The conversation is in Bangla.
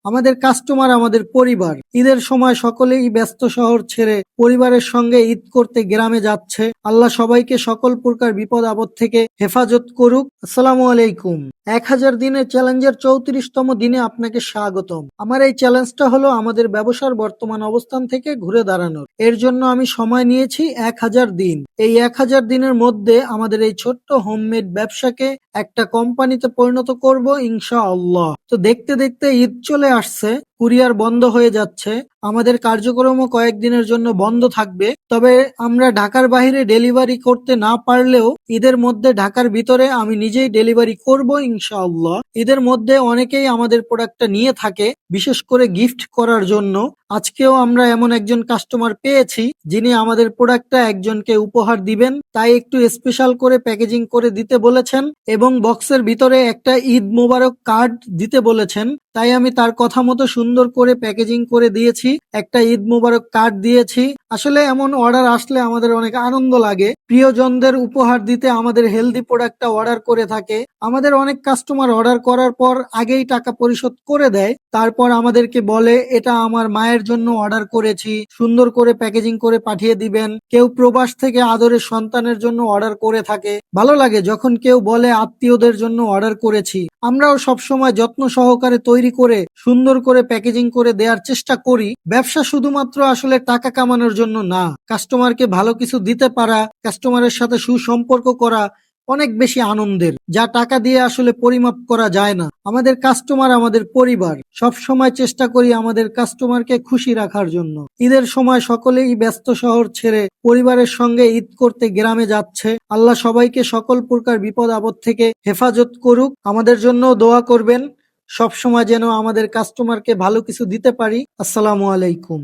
আমাদের কাস্টমার আমাদের পরিবার। ঈদের সময় সকলেই ব্যস্ত শহর ছেড়ে পরিবারের সঙ্গে ঈদ করতে গ্রামে যাচ্ছে। আল্লাহ সবাইকে সকল প্রকার বিপদ আপদ থেকে হেফাজত করুক। আসসালামু আলাইকুম। 1000 দিনের চ্যালেঞ্জের 34তম দিনে আপনাকে স্বাগতম। আমার এই চ্যালেঞ্জটা হলো আমাদের ব্যবসার বর্তমান অবস্থান থেকে ঘুরে দাঁড়ানোর। এর জন্য আমি সময় নিয়েছি 1000 দিন। এই 1000 দিনের মধ্যে আমাদের এই ছোট্ট হোমমেড ব্যবসাকে একটা কোম্পানিতে পরিণত করব ইনশাআল্লাহ। তো দেখতে দেখতে ঈদ চলে আসছে, কুরিয়ার বন্ধ হয়ে যাচ্ছে, আমাদের কার্যক্রমও কয়েকদিনের জন্য বন্ধ থাকবে। তবে আমরা ঢাকার বাইরে ডেলিভারি করতে না পারলেও ঈদের মধ্যে ঢাকার ভিতরে আমি নিজেই ডেলিভারি করব ইনশাআল্লাহ। ঈদের মধ্যে অনেকেই আমাদের প্রোডাক্টটা নিয়ে থাকে, বিশেষ করে গিফট করার জন্য। আজকেও আমরা এমন একজন কাস্টমার পেয়েছি যিনি আমাদের প্রোডাক্টটা একজনকে উপহার দিবেন, তাই একটু স্পেশাল করে প্যাকেজিং করে দিতে বলেছেন এবং বক্সের ভিতরে একটা ঈদ মোবারক কার্ড দিতে বলেছেন। তাই আমি তার কথা মতো সুন্দর করে প্যাকেজিং করে দিয়েছি, একটা ঈদ মোবারক কার্ড দিয়েছি। আসলে এমন অর্ডার আসলে আমাদের অনেক আনন্দ লাগে। প্রিয়জনদের উপহার দিতে আমাদের হেলদি প্রোডাক্টটা অর্ডার করে থাকে। আমাদের অনেক কাস্টমার অর্ডার করার পর আগেই টাকা পরিশোধ করে দেয়, তারপর আমাদেরকে বলে এটা আমার মায়ের জন্য অর্ডার করেছি, সুন্দর করে প্যাকেজিং করে পাঠিয়ে দিবেন। কেউ প্রবাস থেকে আদরের সন্তানের জন্য অর্ডার করে থাকে। ভালো লাগে যখন কেউ বলে আত্মীয়দের জন্য অর্ডার করেছি। আমরাও সবসময় যত্ন সহকারে তৈরি করে সুন্দর করে প্যাকেজিং করে দেওয়ার চেষ্টা করি। ব্যবসা শুধুমাত্র আসলে টাকা কামানোর জন্য না, কাস্টমারকে ভালো কিছু দিতে পারা, কাস্টমারের সাথে সুসম্পর্ক করা অনেক বেশি আনন্দের, যা টাকা দিয়ে আসলে পরিমাপ করা যায় না। আমাদের কাস্টমার আমাদের পরিবার। সব সময় চেষ্টা করি আমাদের কাস্টমারকে খুশি রাখার জন্য। ঈদের সময় সকলেই ব্যস্ত শহর ছেড়ে পরিবারের সঙ্গে ঈদ করতে গ্রামে যাচ্ছে। আল্লাহ সবাইকে সকল প্রকার বিপদ আপদ থেকে হেফাজত করুক। আমাদের জন্য দোয়া করবেন, সব সময় যেন আমাদের কাস্টমারকে ভালো কিছু দিতে পারি। আসসালামু আলাইকুম।